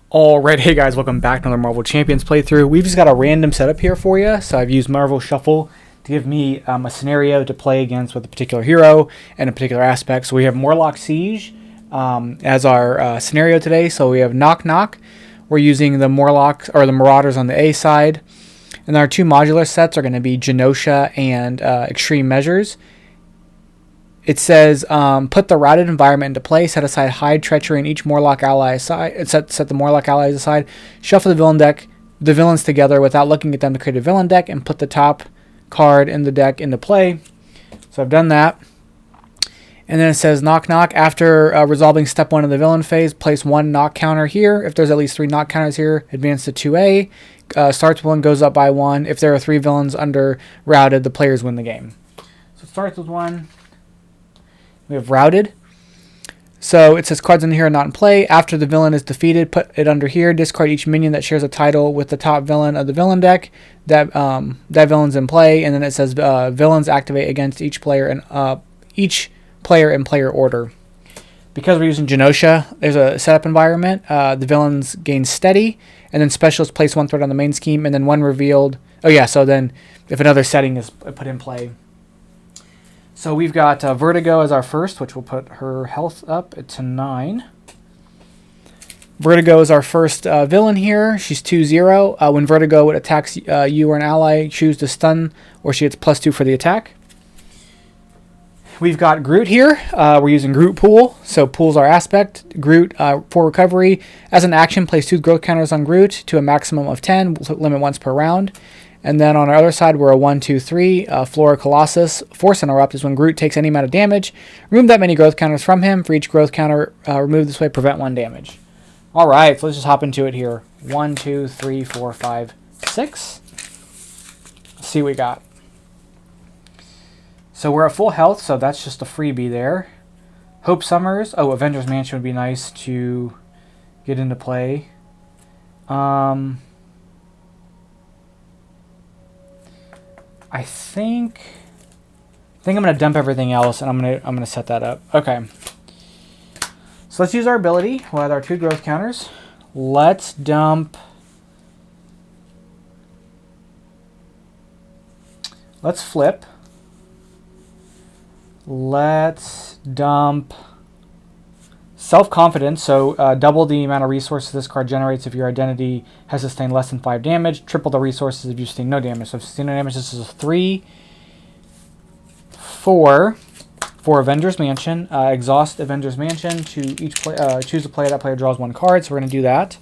Alright, hey guys, welcome back to another Marvel Champions playthrough. We've just got a random setup here for you. So I've used Marvel Shuffle to give me a scenario to play against with a particular hero and a particular aspect. So we have Morlock Siege as our scenario today. So we have Knock Knock. We're using the Morlocks or the Marauders on the A side. And our two modular sets are going to be Genosha and Extreme Measures. It says, put the routed environment into play, set aside hide treachery in each Morlock ally aside, set the Morlock allies aside, shuffle the villains together without looking at them to create a villain deck, and put the top card in the deck into play. So I've done that. And then it says knock knock. After resolving step 1 of the villain phase, place 1 knock counter here. If there's at least 3 knock counters here, advance to 2A. Starts 1, goes up by 1. If there are 3 villains under routed, the players win the game. So it starts with 1. We have routed. So it says cards in here are not in play. After the villain is defeated, put it under here. Discard each minion that shares a title with the top villain of the villain deck. That villain's in play. And then it says villains activate against each player in player order. Because we're using Genosha, there's a setup environment. The villains gain steady, and then specialists place 1 threat on the main scheme, and then 1 revealed. Oh yeah, so then if another setting is put in play. So we've got Vertigo as our first, which will put her health up to 9. Vertigo is our first villain here. She's 2-0. When Vertigo attacks you or an ally, choose to stun, or she gets +2 for the attack. We've got Groot here. We're using Groot Pool. So Pool's our aspect. Groot for recovery. As an action, place 2 growth counters on Groot to a maximum of 10. Limit once per round. And then on our other side, we're a 1-2-3 Flora Colossus. Force Interrupt is when Groot takes any amount of damage. Remove that many growth counters from him. For each growth counter removed this way, prevent 1 damage. All right, so let's just hop into it here. 1, 2, 3, 4, 5, 6. Let's see what we got. So we're at full health, so that's just a freebie there. Hope Summers. Oh, Avengers Mansion would be nice to get into play. I think I'm gonna dump everything else, and I'm gonna set that up. Okay. So let's use our ability with our 2 growth counters. Let's dump. Let's flip. Let's dump self-confidence. So double the amount of resources this card generates if your identity has sustained less than 5 damage. Triple the resources if you sustain no damage. So if you sustain no damage, this is a 3. 4 for Avengers Mansion. Exhaust Avengers Mansion to each choose a player. That player draws 1 card. So we're going to do that.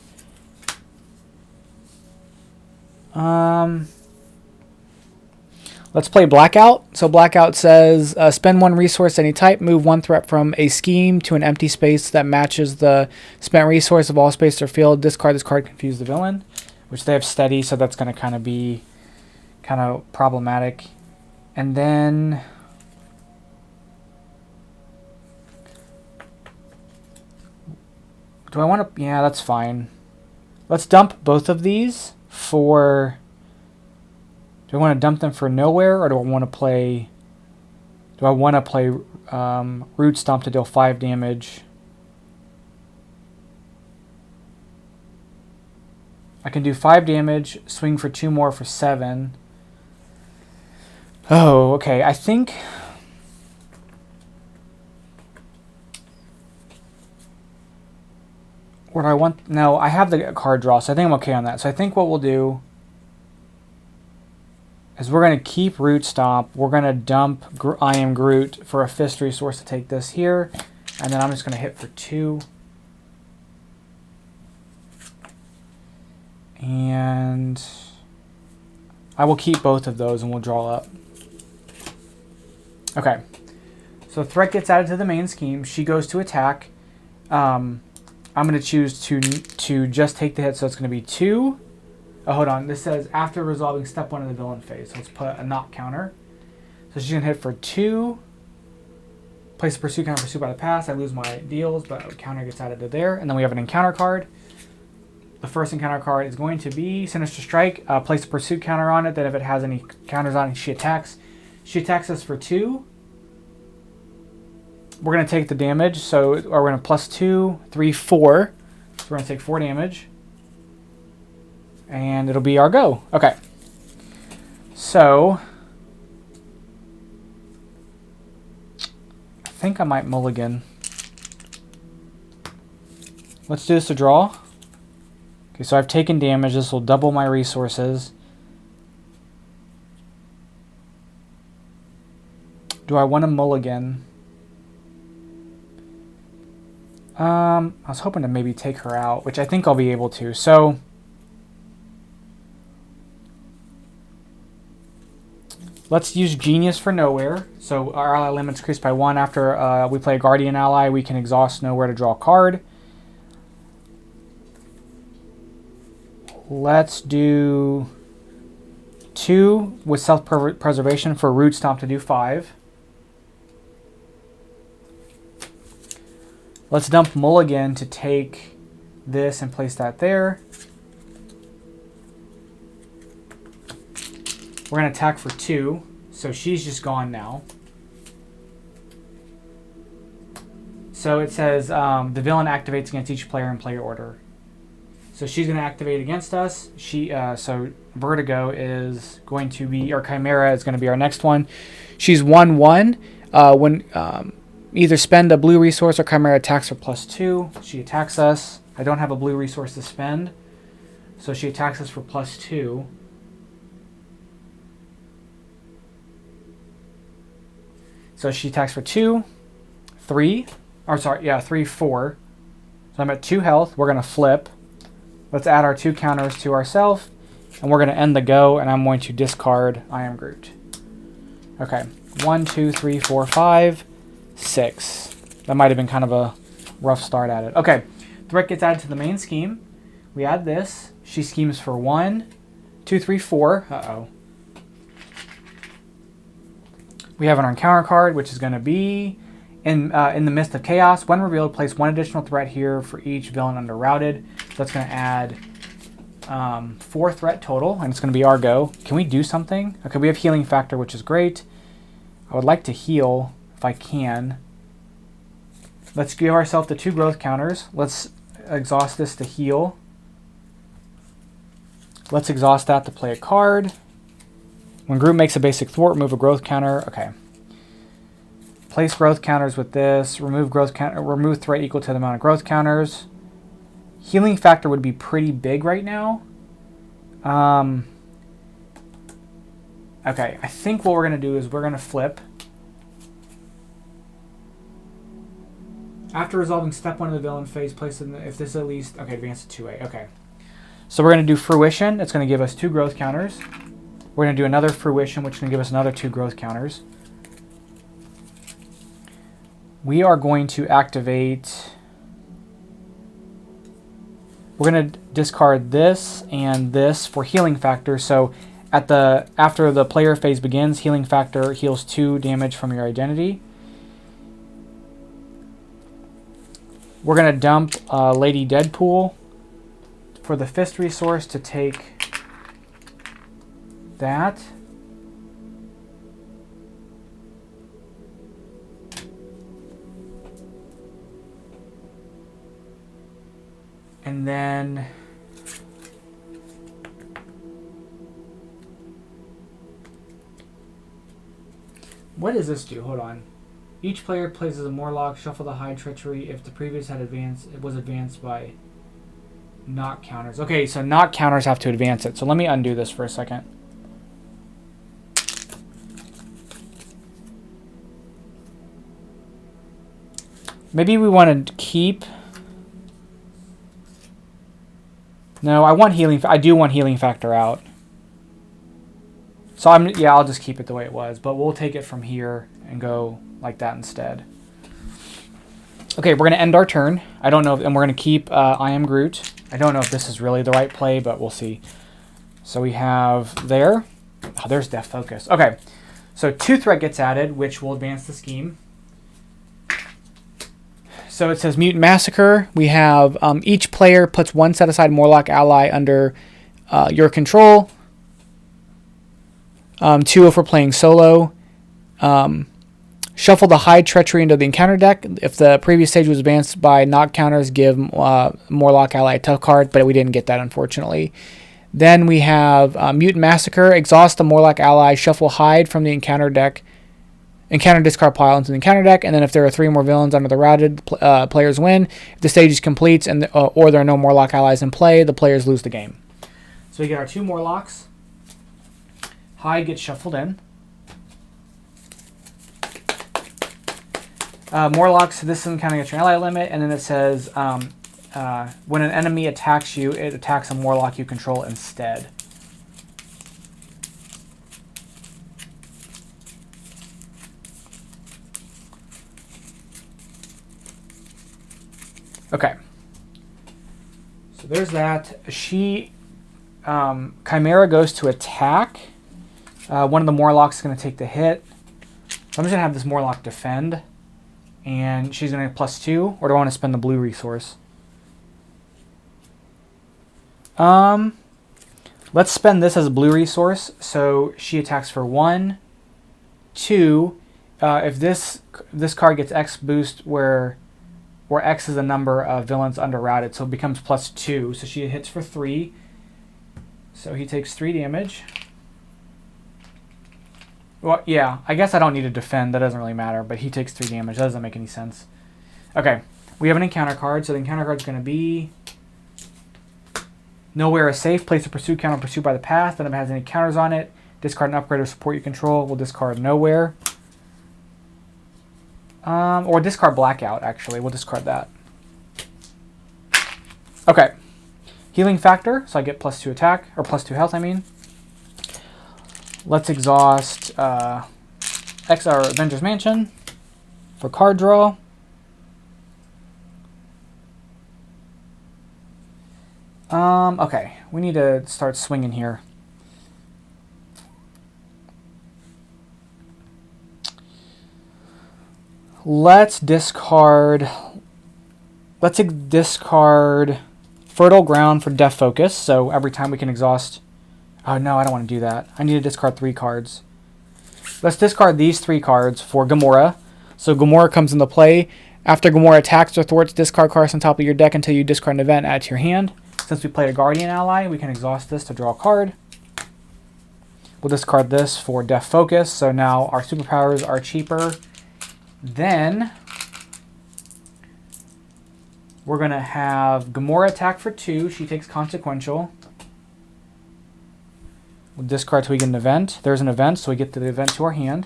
Let's play Blackout. So Blackout says, spend 1 resource any type, move 1 threat from a scheme to an empty space that matches the spent resource of all space or field. Discard this card, confuse the villain, which they have steady, so that's going to kind of be problematic. And then do I want to? Yeah, that's fine. Let's dump both of these for. Do I want to dump them for Knowhere, or do I want to play? Do I want to play Root Stomp to deal 5 damage? I can do 5 damage, swing for 2 more for 7. Oh, okay. I think. What do I want? No, I have the card draw, so I think I'm okay on that. So I think what we'll do is we're going to keep Root Stomp. We're going to dump I Am Groot for a fist resource to take this here. And then I'm just going to hit for 2. And I will keep both of those and we'll draw up. Okay. So threat gets added to the main scheme. She goes to attack. I'm going to choose to just take the hit, so it's going to be 2. Oh, hold on. This says after resolving step 1 of the villain phase. So let's put a knock counter. So she's going to hit for 2. Place a pursuit counter, pursuit by the pass. I lose my deals, but a counter gets added to there. And then we have an encounter card. The first encounter card is going to be Sinister Strike. Place a pursuit counter on it. Then if it has any counters on it, she attacks. She attacks us for 2. We're going to take the damage. So, or we're going to +2, 3, 4. So we're going to take 4 damage. And it'll be our go. Okay. So I think I might mulligan. Let's do this to draw. Okay, so I've taken damage. This will double my resources. Do I want to mulligan? I was hoping to maybe take her out, which I think I'll be able to. So let's use Genius for Knowhere. So our ally limit's increased by 1. After we play a Guardian ally, we can exhaust Knowhere to draw a card. Let's do 2 with self-preservation for Root Stomp to do 5. Let's dump Mulligan to take this and place that there. We're going to attack for 2, so she's just gone now. So it says the villain activates against each player in player order. So she's going to activate against us. So Vertigo is going to be, or Chimera is going to be our next one. She's 1/1. When either spend a blue resource or Chimera attacks for +2. She attacks us. I don't have a blue resource to spend, so she attacks us for +2. So she attacks for 2, 3, or sorry, yeah, 3, 4. So I'm at 2 health. We're going to flip. Let's add our 2 counters to ourselves, and we're going to end the go, and I'm going to discard I Am Groot. Okay, 1, 2, 3, 4, 5, 6. That might have been kind of a rough start at it. Okay, threat gets added to the main scheme. We add this. She schemes for 1, 2, 3, 4. Uh-oh. We have an encounter card, which is going to be in the Midst of Chaos. When revealed, place 1 additional threat here for each villain under routed. So that's going to add 4 threat total, and it's going to be our go. Can we do something? Okay, we have healing factor, which is great. I would like to heal if I can. Let's give ourselves the 2 growth counters. Let's exhaust this to heal. Let's exhaust that to play a card. When Groot makes a basic thwart, remove a growth counter. Okay. Place growth counters with this. Remove threat equal to the amount of growth counters. Healing factor would be pretty big right now. Okay, I think what we're going to do is we're going to flip. After resolving step 1 of the villain phase, place in if this at least... Okay, advance to 2A. Okay. So we're going to do Fruition. It's going to give us 2 growth counters. We're going to do another Fruition, which is going to give us another 2 growth counters. We are going to activate... We're going to discard this and this for healing factor. So after the player phase begins, healing factor heals 2 damage from your identity. We're going to dump Lady Deadpool for the fist resource to take that. And then what does this do? Hold on. Each player places a Morlock, shuffle the hide treachery if the previous had advanced. It was advanced by knock counters. Okay, so knock counters have to advance it. So let me undo this for a second. Maybe we want to keep... No, I want healing. I do want healing factor out. So I'll just keep it the way it was, but we'll take it from here and go like that instead. Okay, we're gonna end our turn. I don't know, and we're gonna keep I Am Groot. I don't know if this is really the right play, but we'll see. So we have there. Oh, there's Deft Focus. Okay, so 2 threat gets added, which will advance the scheme. So it says Mutant Massacre. We have each player puts 1 set-aside Morlock ally under your control. 2 if we're playing solo. Shuffle the Hide Treachery into the encounter deck. If the previous stage was advanced by knock counters, give Morlock ally a tough card, but we didn't get that, unfortunately. Then we have Mutant Massacre. Exhaust the Morlock ally. Shuffle Hide from the encounter deck. Encounter discard pile into the encounter deck. And then if there are 3 more villains under the routed, players win. If the stage is complete and or there are no Morlock allies in play, the players lose the game. So we get our 2 Morlocks. Hide gets shuffled in. Morlocks, this one counting at your ally limit, and then it says when an enemy attacks you, it attacks a Morlock you control instead. Okay. So there's that. Chimera goes to attack. One of the Morlocks is going to take the hit. So I'm just going to have this Morlock defend. And she's going to get +2, or do I want to spend the blue resource? Let's spend this as a blue resource. So she attacks for 1, 2. If this card gets X boost where X is the number of villains under routed, so it becomes +2. So she hits for 3. So he takes 3 damage. Well, yeah, I guess I don't need to defend. That doesn't really matter, but he takes 3 damage. That doesn't make any sense. Okay, we have an encounter card. So the encounter card is going to be Knowhere is safe. Place a pursuit counter pursued by the path. Then if it has any counters on it, discard an upgrade or support you control. We'll discard Knowhere. Or discard Blackout, actually. We'll discard that. Okay. Healing factor, so I get +2 attack, or +2 health, I mean. Let's exhaust Avengers Mansion for card draw. Okay, we need to start swinging here. Let's discard Fertile Ground for Deft Focus, so every time we can exhaust... Oh, no, I don't want to do that. I need to discard 3 cards. Let's discard these 3 cards for Gamora. So Gamora comes into play. After Gamora attacks or thwarts, discard cards on top of your deck until you discard an event, add to your hand. Since we played a Guardian ally, we can exhaust this to draw a card. We'll discard this for Deft Focus, so now our superpowers are cheaper. Then we're going to have Gamora attack for 2. She takes Consequential. We'll discard till we get an event. There's an event, so we get the event to our hand.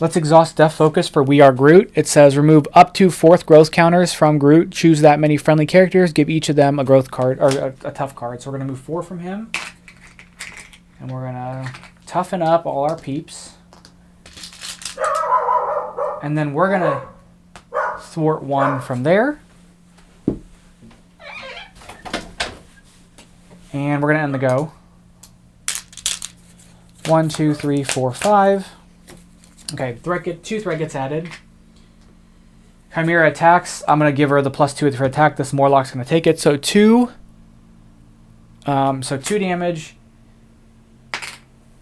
Let's exhaust Deft Focus for We Are Groot. It says remove up to 4th growth counters from Groot. Choose that many friendly characters. Give each of them a growth card, or a tough card. So we're going to move 4 from him. And we're going to toughen up all our peeps. And then we're going to thwart 1 from there. And we're going to end the go. 1, 2, 3, 4, 5. Okay, 2 threat gets added. Chimera attacks. I'm going to give her the +2 for attack. This Morlock's going to take it. So 2. So 2 damage.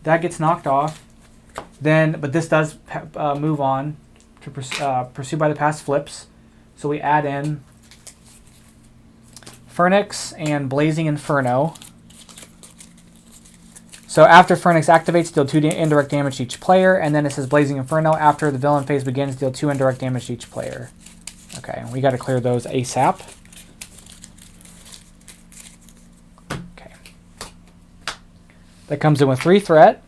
That gets knocked off. But this does move on to Pursue by the Past flips. So we add in Phoenix and Blazing Inferno. So after Phoenix activates, deal 2 indirect damage to each player, and then it says Blazing Inferno. After the villain phase begins, deal 2 indirect damage to each player. Okay, we got to clear those ASAP. Okay. That comes in with 3 threat.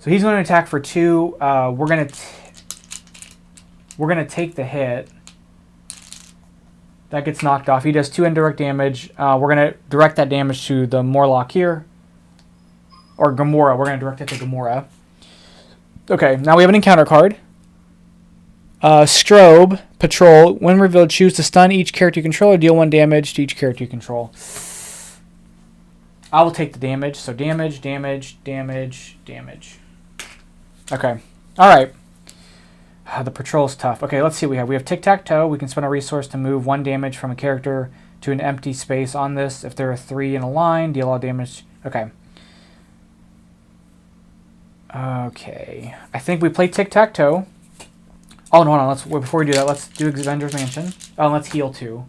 So he's going to attack for 2. We're going to take the hit. That gets knocked off. He does 2 indirect damage. We're going to direct that damage to the Morlock here. Or Gamora. We're going to direct it to Gamora. Okay, now we have an encounter card. Strobe, Patrol. When revealed, choose to stun each character you control or deal 1 damage to each character you control. I will take the damage. So damage, damage, damage, damage. Okay. Alright. The Patrol's tough. Okay, let's see what we have. We have Tic-Tac-Toe. We can spend a resource to move 1 damage from a character to an empty space on this. If there are 3 in a line, deal all damage. Okay. Okay, I think we play Tic-Tac-Toe. Oh, no, hold on. Before we do that, let's do Avengers Mansion. Oh, let's heal too.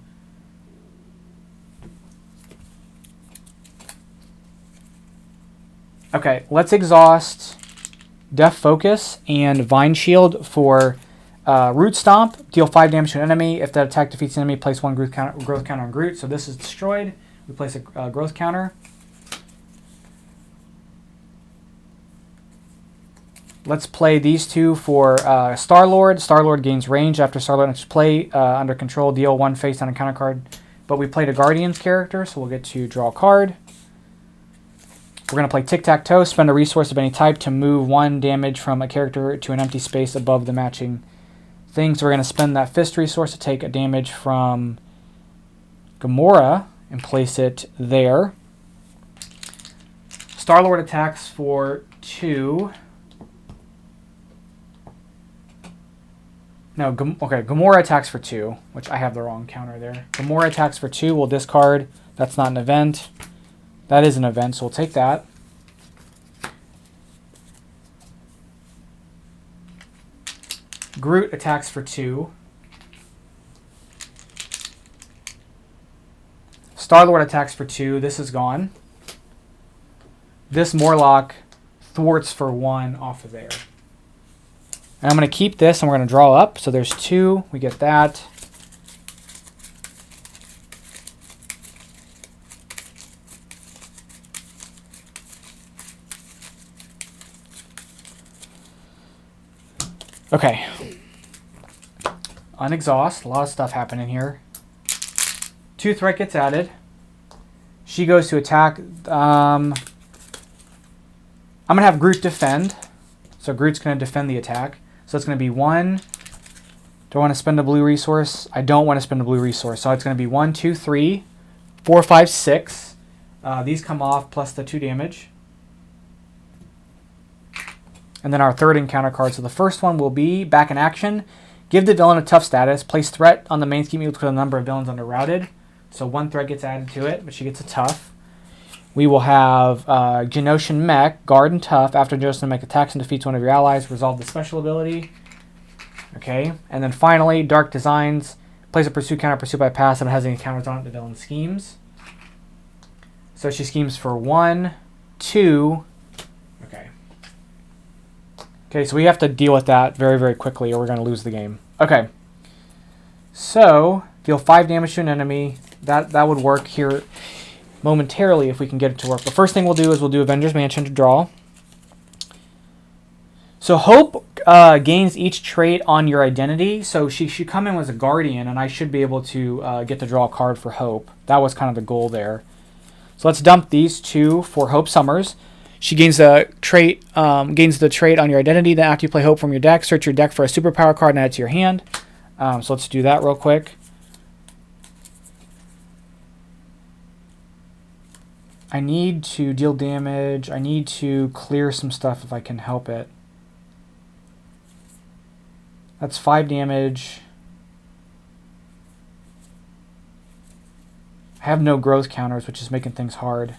Okay, let's exhaust Deft Focus and Vine Shield for Root Stomp. Deal 5 damage to an enemy. If that attack defeats an enemy, place 1 growth counter on Groot. So this is destroyed. We place a growth counter. Let's play these two for Star-Lord. Star-Lord gains range after Star-Lord enters play. Under control, deal 1 face on a counter card. But we played a Guardians character, so we'll get to draw a card. We're going to play Tic-Tac-Toe. Spend a resource of any type to move 1 damage from a character to an empty space above the matching thing. So we're going to spend that fist resource to take a damage from Gamora and place it there. Star-Lord attacks for 2. No, okay, Gamora attacks for 2, which I have the wrong counter there. Gamora attacks for 2, we'll discard. That's not an event. That is an event, so we'll take that. Groot attacks for 2. Star-Lord attacks for 2. This is gone. This Morlock thwarts for 1 off of there. And I'm going to keep this and we're going to draw up. So there's 2. We get that. Okay. Unexhaust. A lot of stuff happening here. 2 threat gets added. She goes to attack. I'm going to have Groot defend. So Groot's going to defend the attack. So it's going to be 1. Do I want to spend a blue resource? I don't want to spend a blue resource. So it's going to be 1, 2, 3, 4, 5, 6. These come off plus the 2 damage. And then our third encounter card. So the first one will be back in action. Give the villain a tough status. Place threat on the main scheme equal to the number of villains under routed. So 1 threat gets added to it, but she gets a tough. We will have Genosha Mech, guard and tough. After Genosha Mech attacks and defeats one of your allies, resolve the special ability. Okay, and then finally, Dark Designs. Place a pursue counter, pursue by pass, and it has any counters on it, the villain schemes. So she schemes for 1, 2. Okay. Okay, so we have to deal with that very, very quickly or we're going to lose the game. Okay. So, deal 5 damage to an enemy. That would work here momentarily if we can get it to work. The first thing we'll do is we'll do Avengers Mansion to draw. So Hope gains each trait on your identity. So she should come in as a Guardian, and I should be able to get to draw a card for Hope. That was kind of the goal there. So let's dump these 2 for Hope Summers. She gains the trait on your identity. Then after you play Hope from your deck, search your deck for a superpower card and add it to your hand. So let's do that real quick. I need to deal damage. I need to clear some stuff if I can help it. That's 5 damage. I have no growth counters, which is making things hard.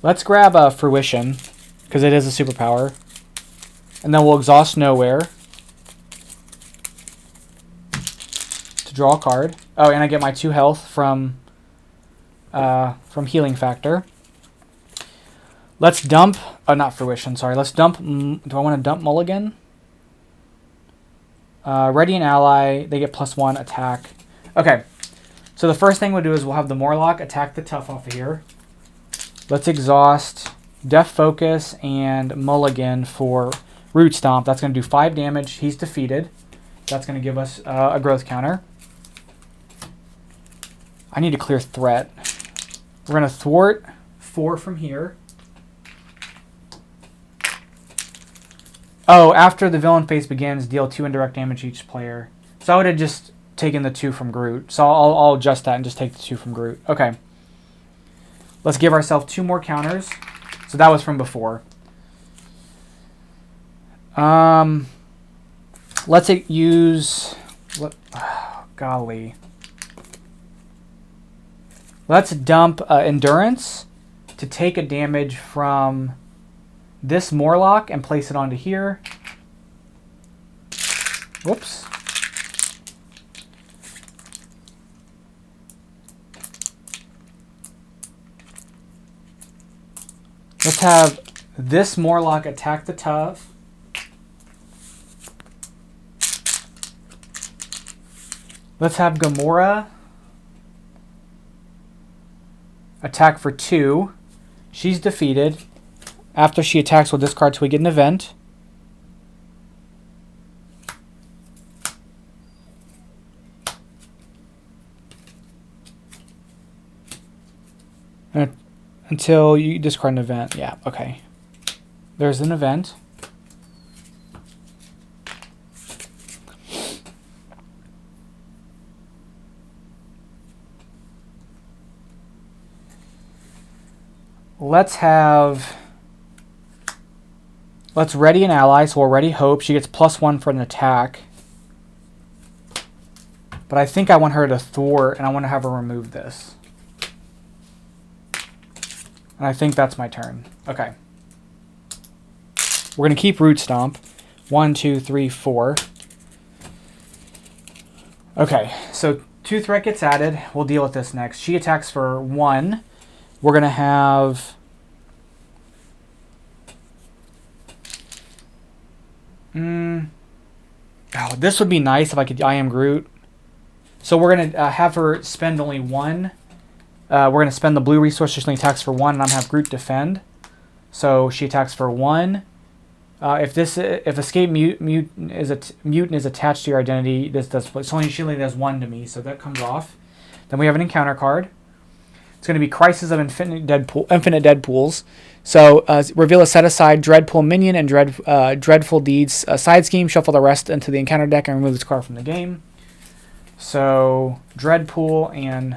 Let's grab Fruition, because it is a superpower. And then we'll exhaust Knowhere to draw a card. Oh, and I get my 2 health from Healing Factor. Let's dump... Oh, not Fruition, sorry. Let's dump... Do I want to dump Mulligan? Ready an ally. They get +1 attack. Okay. So the first thing we'll do is we'll have the Morlock attack the tough off of here. Let's exhaust Deft Focus and Mulligan for Root Stomp. That's going to do 5 damage. He's defeated. That's going to give us a growth counter. I need to clear threat. We're going to thwart 4 from here. Oh, after the villain phase begins, deal 2 indirect damage to each player. So I would have just taken the 2 from Groot. So I'll adjust that and just take the 2 from Groot. Okay. Let's give ourselves 2 more counters. So that was from before. Let's use... golly. Let's dump Endurance to take a damage from this Morlock and place it onto here. Whoops. Let's have this Morlock attack the tough. Let's have Gamora attack for 2. She's defeated. After she attacks, we'll discard till we get an event. Until you discard an event. Yeah, okay. There's an event. Let's ready an ally, so we'll ready Hope. She gets +1 for an attack. But I think I want her to thwart, and I want to have her remove this. And I think that's my turn. Okay. We're going to keep Root Stomp. 1, 2, 3, 4. Okay, so 2 threat gets added. We'll deal with this next. She attacks for 1. We're going to have... Oh, this would be nice if I could I am Groot. So we're going to have her spend only 1. We're going to spend the blue resource. She only attacks for 1, and I'm going to have Groot defend. So she attacks for 1. If escape mutant is attached to your identity, she only does 1 to me, so that comes off. Then we have an encounter card. It's going to be Crisis of Infinite Deadpools. So reveal a set-aside Dreadpool minion and Dreadful Deeds side scheme. Shuffle the rest into the encounter deck and remove this card from the game. So Dreadpool and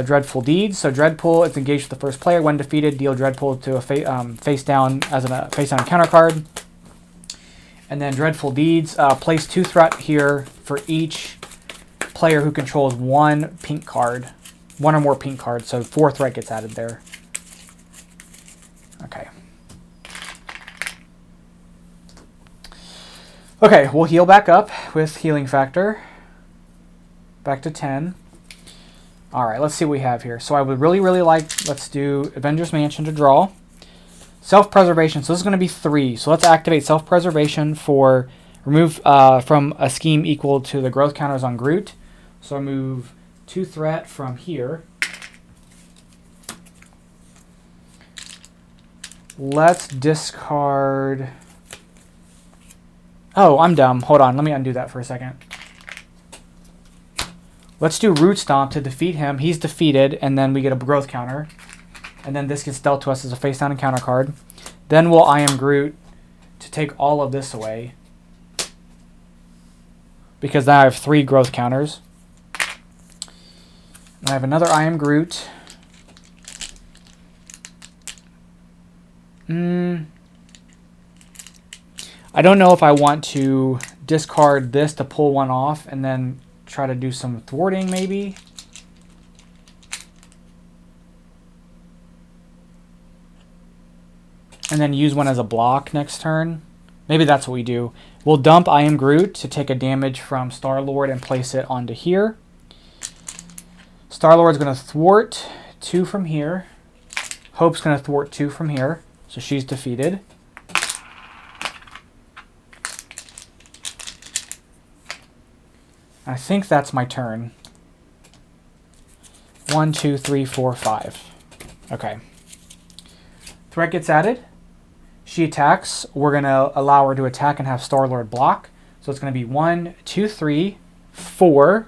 Dreadful Deeds. So Dreadpool, it's engaged with the first player. When defeated, deal Dreadpool to a face down as a face down encounter card. And then Dreadful Deeds, place 2 threat here for each player who controls 1 pink card. 1 or more pink cards, so 4 threat gets added there. Okay. Okay, we'll heal back up with Healing Factor. Back to 10. Alright, let's see what we have here. So I would really like, let's do Avengers Mansion to draw. Self-Preservation, so this is going to be 3. So let's activate Self-Preservation for remove from a scheme equal to the growth counters on Groot. So I move 2 threat from here. Let's discard... Oh, I'm dumb. Hold on. Let me undo that for a second. Let's do Root Stomp to defeat him. He's defeated, and then we get a growth counter. And then this gets dealt to us as a face down encounter card. Then we'll I am Groot to take all of this away. Because now I have 3 growth counters. I have another I am Groot. I don't know if I want to discard this to pull 1 off and then try to do some thwarting maybe. And then use 1 as a block next turn. Maybe that's what we do. We'll dump I am Groot to take a damage from Star-Lord and place it onto here. Star-Lord's going to thwart 2 from here. Hope's going to thwart 2 from here. So she's defeated. I think that's my turn. 1, 2, 3, 4, 5. Okay. Threat gets added. She attacks. We're going to allow her to attack and have Star-Lord block. So it's going to be 1, 2, 3, 4.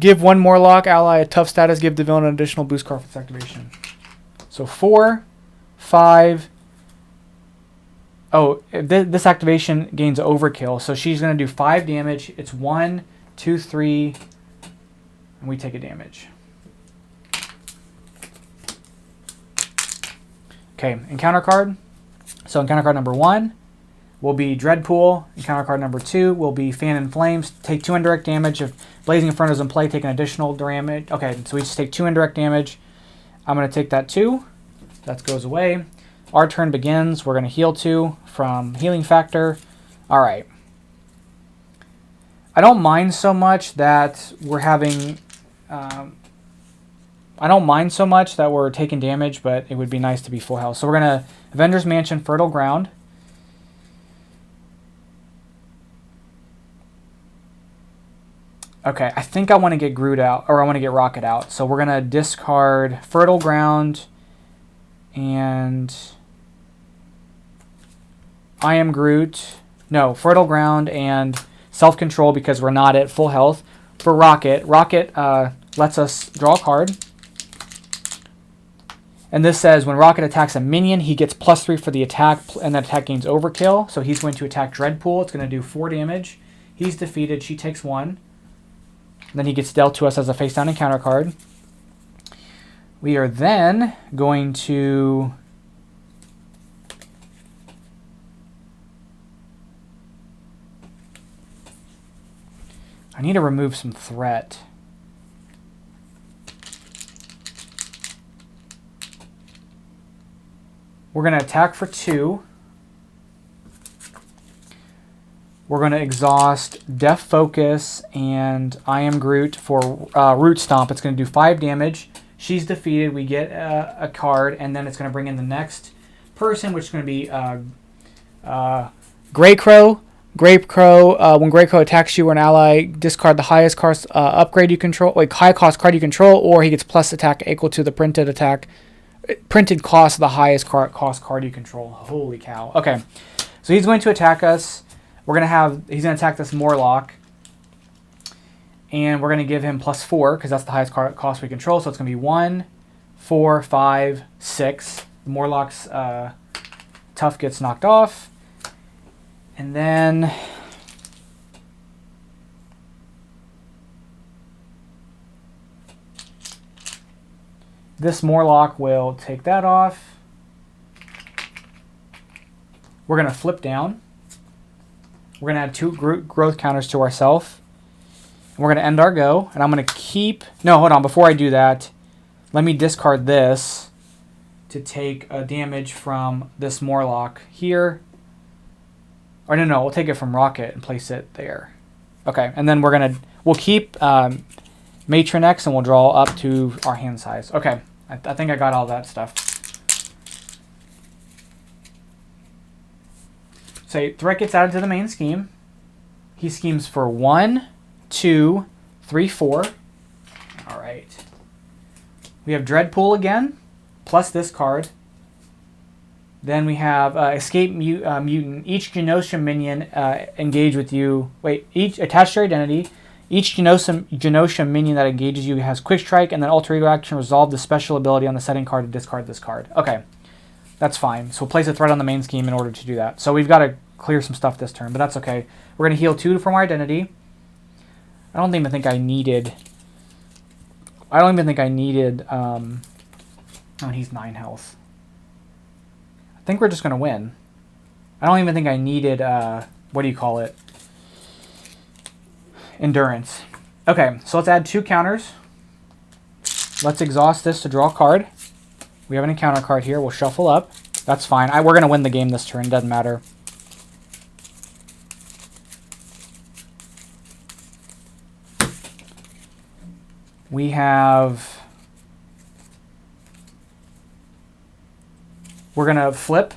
Give 1 Morlock ally a tough status. Give the villain an additional boost card for its activation. So 4, 5. Oh, this activation gains overkill. So she's going to do 5 damage. It's 1, 2, 3. And we take a damage. Okay, encounter card. So encounter card number 1 will be Dreadpool. Encounter card number 2 will be Fan in Flames. Take 2 indirect damage. If Blazing Inferno is in play, take an additional damage. Okay, so we just take 2 indirect damage. I'm going to take that 2. That goes away. Our turn begins. We're going to heal 2 from healing factor. All right. I don't mind so much that we're having... I don't mind so much that we're taking damage, but it would be nice to be full health. So we're going to Avengers Mansion, Fertile Ground. Okay, I think I want to get Groot out, or I want to get Rocket out. So we're going to discard Fertile Ground and I Am Groot. No, Fertile Ground and Self-Control because we're not at full health. For Rocket, Rocket lets us draw a card. And this says when Rocket attacks a minion, he gets +3 for the attack, and that attack gains overkill. So he's going to attack Deadpool. It's going to do 4 damage. He's defeated. She takes 1. Then he gets dealt to us as a face-down encounter card. We are then going to... I need to remove some threat. We're going to attack for 2. We're going to exhaust Deft Focus and I Am Groot for Root Stomp. It's going to do 5 damage. She's defeated. We get a card, and then it's going to bring in the next person, which is going to be Grey Crow. Grey Crow, when Grey Crow attacks you or an ally, discard the highest cost upgrade you control, like high cost card you control, or he gets plus attack equal to the printed cost of the highest cost card you control. Holy cow. Okay, so he's going to attack us. He's going to attack this Morlock. And we're going to give him +4 because that's the highest cost we control. So it's going to be 1, 4, 5, 6. The Morlock's tough gets knocked off. And then this Morlock will take that off. We're going to flip down. We're going to add 2 growth counters to ourselves. We're going to end our go. And I'm going to keep... No, hold on. Before I do that, let me discard this to take a damage from this Morlock here. Or no, we'll take it from Rocket and place it there. Okay, and then we'll keep Martinex and we'll draw up to our hand size. Okay, I think I got all that stuff. So threat gets added to the main scheme. He schemes for 1, 2, 3, 4. All right. We have Deadpool again, plus this card. Then we have Escape Mutant. Each Genosha minion engage with you. Each attached to your identity. Each Genosha minion that engages you has Quick Strike, and then Alter Ego action resolve the special ability on the setting card to discard this card. Okay, that's fine. So we'll place a threat on the main scheme in order to do that. So we've got to clear some stuff this turn, but that's okay. We're going to heal 2 from our identity. I don't even think I needed... oh, he's 9 health. I think we're just going to win. I don't even think I needed, what do you call it? Endurance. Okay, so let's add 2 counters. Let's exhaust this to draw a card. We have an encounter card here. We'll shuffle up. That's fine. We're going to win the game this turn. Doesn't matter. We have... We're going to flip.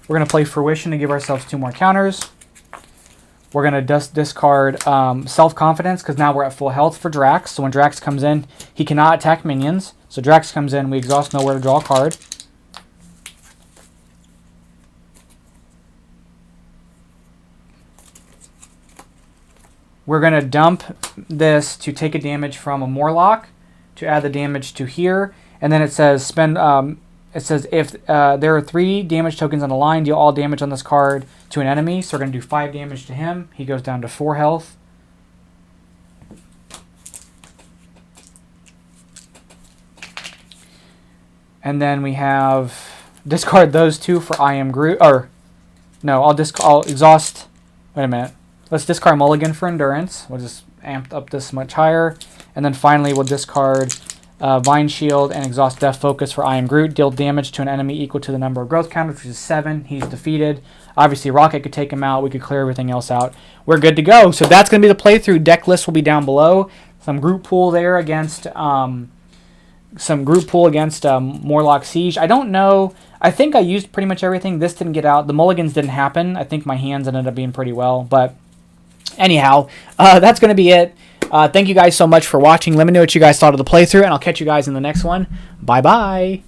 We're going to play Fruition to give ourselves 2 more counters. We're going to discard Self-Confidence because now we're at full health for Drax. So when Drax comes in, he cannot attack minions. So Drax comes in, we exhaust Knowhere to draw a card. We're going to dump this to take a damage from a Morlock to add the damage to here. And then it says if there are 3 damage tokens on the line, deal all damage on this card to an enemy. So we're going to do 5 damage to him. He goes down to 4 health. And then we have discard those 2 for I Am Groot. Or no, I'll exhaust. Wait a minute. Let's discard Mulligan for Endurance. We'll just amp up this much higher. And then finally we'll discard Vine Shield, and exhaust Deft Focus for I Am Groot. Deal damage to an enemy equal to the number of growth counters, which is 7. He's defeated. Obviously, Rocket could take him out. We could clear everything else out. We're good to go. So that's going to be the playthrough. Deck list will be down below. Some Groot pool there against Morlock Siege. I don't know. I think I used pretty much everything. This didn't get out. The Mulligans didn't happen. I think my hands ended up being pretty well. But anyhow, that's going to be it. Thank you guys so much for watching. Let me know what you guys thought of the playthrough, and I'll catch you guys in the next one. Bye-bye.